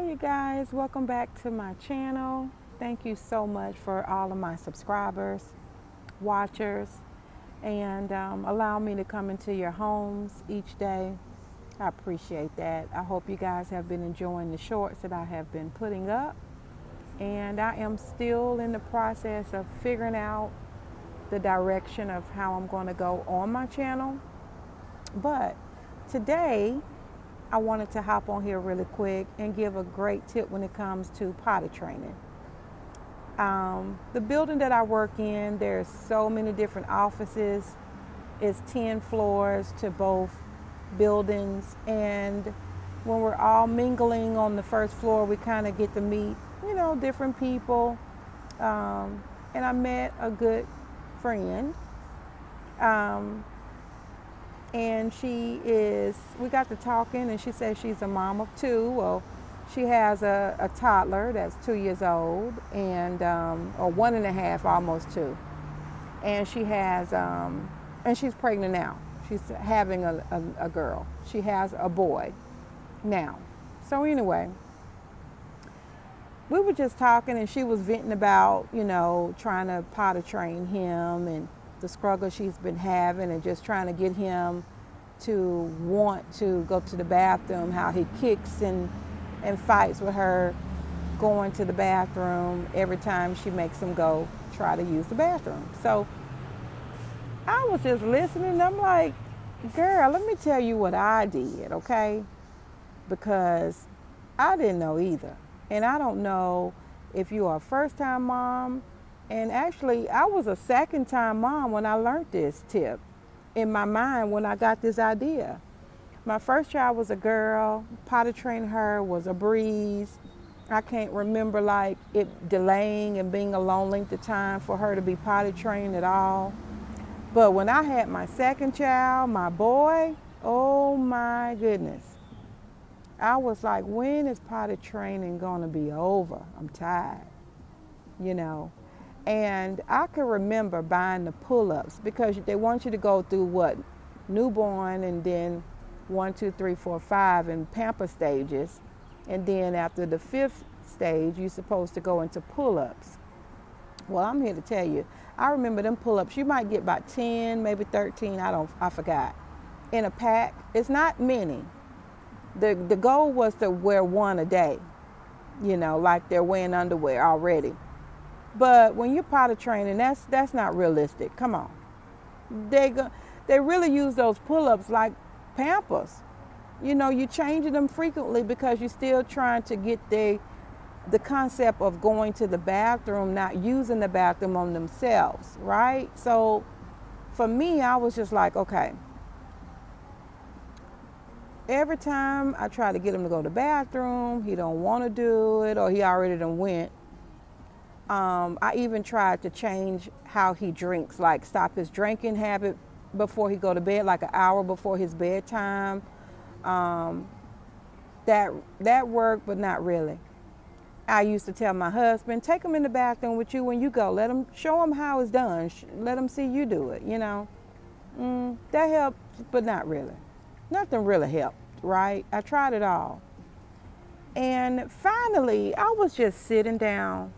Hey you guys, welcome back to my channel. Thank you so much for all of my subscribers, watchers, and allow me to come into your homes each day. I appreciate that. I hope you guys have been enjoying the shorts that I have been putting up. And I am still in the process of figuring out the direction of how I'm going to go on my channel. But today, I wanted to hop on here really quick and give a great tip when it comes to potty training. The building that I work in, there's so many different offices. It's 10 floors to both buildings. And when we're all mingling on the first floor, we kind of get to meet, different people. And I met a good friend. And we got to talking, and she says she's a mom of two. Well, she has a toddler that's 2 years old, and or 1.5, almost 2. And she has, and she's pregnant now. She's having a girl. She has a boy now. So anyway, we were just talking, and she was venting about, trying to potty train him and the struggle she's been having, and just trying to get him to want to go to the bathroom, how he kicks and fights with her going to the bathroom every time she makes him go try to use the bathroom. So I was just listening, and I'm like, girl, let me tell you what I did, okay? Because I didn't know either. And I don't know if you are a first-time mom. And actually, I was a second-time mom when I learned this tip in my mind when I got this idea. My first child was a girl. Potty training her was a breeze. I can't remember like it delaying and being a long length of time for her to be potty trained at all. But when I had my second child, my boy, oh my goodness. I was like, when is potty training gonna be over? I'm tired, And I can remember buying the pull-ups because they want you to go through newborn, and then 1, 2, 3, 4, 5 in pamper stages. And then after the 5th stage, you're supposed to go into pull-ups. Well, I'm here to tell you, I remember them pull-ups. You might get about 10, maybe 13, I forgot, in a pack. It's not many. The goal was to wear one a day, like they're wearing underwear already. But when you're potty training, that's not realistic. Come on. They really use those pull-ups like Pampers. You're changing them frequently because you're still trying to get the concept of going to the bathroom, not using the bathroom on themselves, right? So for me, I was just like, okay. Every time I try to get him to go to the bathroom, he don't want to do it, or he already done went. I even tried to change how he drinks, like stop his drinking habit before he go to bed, like an hour before his bedtime. That worked, but not really. I used to tell my husband, take him in the bathroom with you when you go. Show him how it's done. Let him see you do it, That helped, but not really. Nothing really helped, right? I tried it all. And finally, I was just sitting down,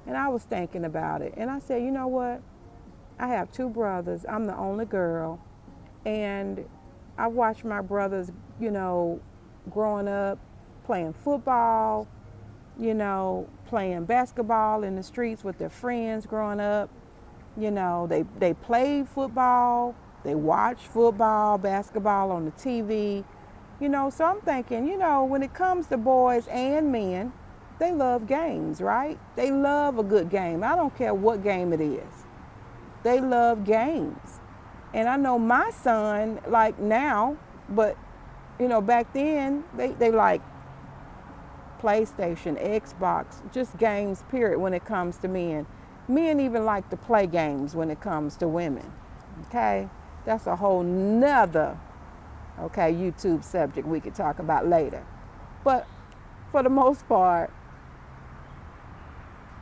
and I was thinking about it. And I said, you know what? I have 2 brothers. I'm the only girl. And I watched my brothers, growing up, playing football, playing basketball in the streets with their friends growing up. They played football. They watched football, basketball on the TV. So I'm thinking, when it comes to boys and men, they love games, right? They love a good game. I don't care what game it is. They love games. And I know my son, like now, but, back then, they like PlayStation, Xbox, just games, period, when it comes to men. Men even like to play games when it comes to women, okay? That's a whole nother, YouTube subject we could talk about later. But for the most part,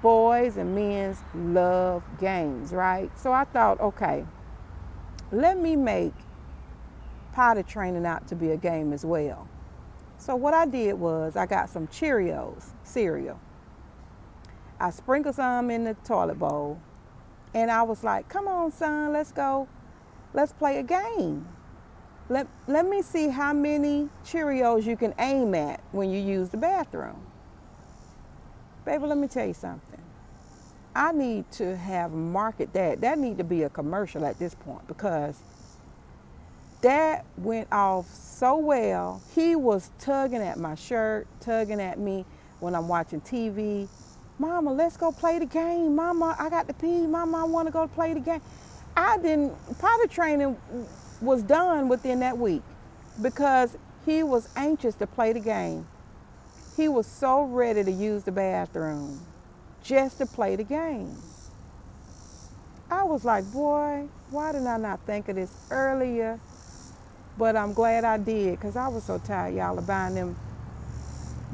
boys and men love games, right? So I thought, okay, let me make potty training out to be a game as well. So what I did was I got some Cheerios cereal. I sprinkled some in the toilet bowl, and I was like, come on, son, let's go. Let's play a game. Let me see how many Cheerios you can aim at when you use the bathroom. Baby, let me tell you something. I need to have market that. That need to be a commercial at this point, because that went off so well. He was tugging at my shirt, tugging at me when I'm watching TV. Mama, let's go play the game. Mama, I got to pee. Mama, I want to go play the game. Potty training was done within that week because he was anxious to play the game. He was so ready to use the bathroom just to play the game. I was like, boy, why did I not think of this earlier? But I'm glad I did, because I was so tired, y'all, of buying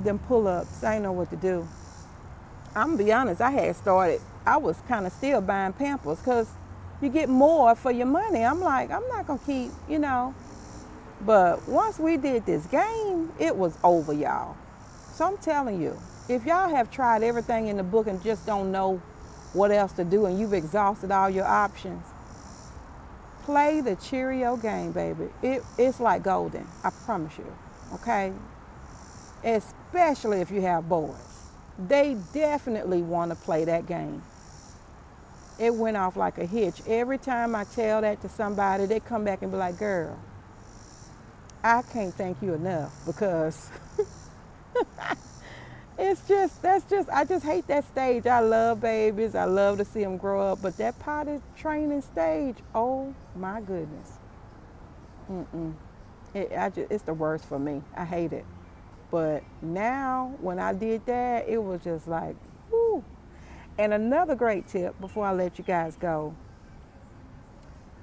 them pull-ups. I didn't know what to do. I'm going to be honest, I was kind of still buying Pampers because you get more for your money. I'm like, I'm not going to keep, But once we did this game, it was over, y'all. So I'm telling you, if y'all have tried everything in the book and just don't know what else to do and you've exhausted all your options, play the Cheerio game, baby. It's like golden, I promise you, okay? Especially if you have boys. They definitely want to play that game. It went off like a hitch. Every time I tell that to somebody, they come back and be like, girl, I can't thank you enough, because I just hate that stage. I love babies. I love to see them grow up. But that potty training stage, oh my goodness. It's the worst for me. I hate it. But now, when I did that, it was just like, whoo. And another great tip before I let you guys go,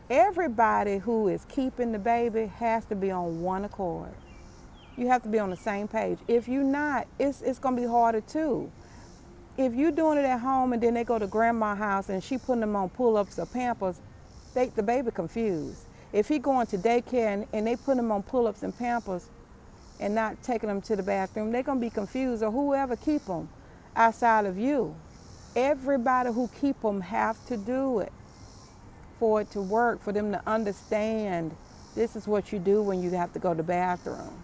everybody who is keeping the baby has to be on one accord. You have to be on the same page. If you're not, it's going to be harder too. If you're doing it at home and then they go to grandma's house and she putting them on pull-ups or Pampers, the baby confused. If he going to daycare and they put him on pull-ups and Pampers and not taking them to the bathroom, they're going to be confused, or whoever keep them outside of you. Everybody who keep them have to do it for it to work, for them to understand this is what you do when you have to go to the bathroom.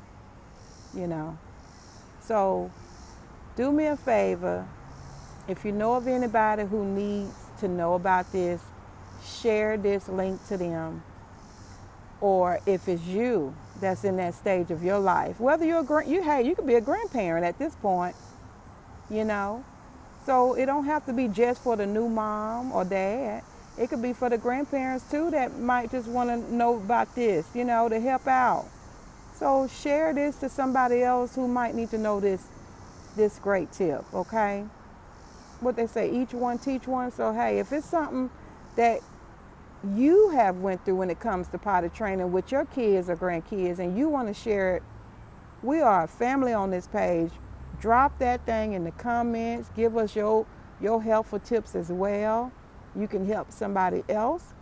So do me a favor. If you know of anybody who needs to know about this, share this link to them. Or if it's you that's in that stage of your life, whether you could be a grandparent at this point, So it don't have to be just for the new mom or dad. It could be for the grandparents too that might just want to know about this, to help out. So share this to somebody else who might need to know this great tip, okay? What they say, each one teach one. So hey, if it's something that you have went through when it comes to potty training with your kids or grandkids and you want to share it, we are a family on this page. Drop that thing in the comments. Give us your helpful tips as well. You can help somebody else.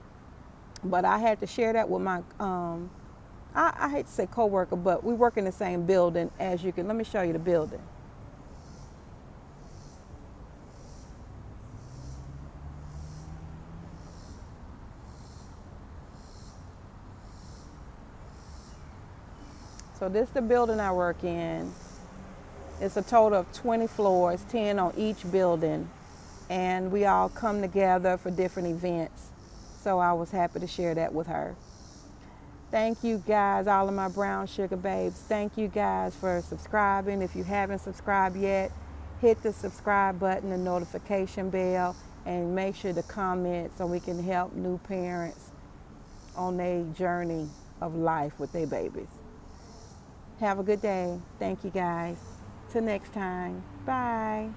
But I had to share that with my, I hate to say coworker, but we work in the same building as you can. Let me show you the building. So this is the building I work in. It's a total of 20 floors, 10 on each building. And we all come together for different events. So I was happy to share that with her. Thank you guys, all of my brown sugar babes. Thank you guys for subscribing. If you haven't subscribed yet, hit the subscribe button, the notification bell, and make sure to comment so we can help new parents on their journey of life with their babies. Have a good day. Thank you guys. Till next time. Bye.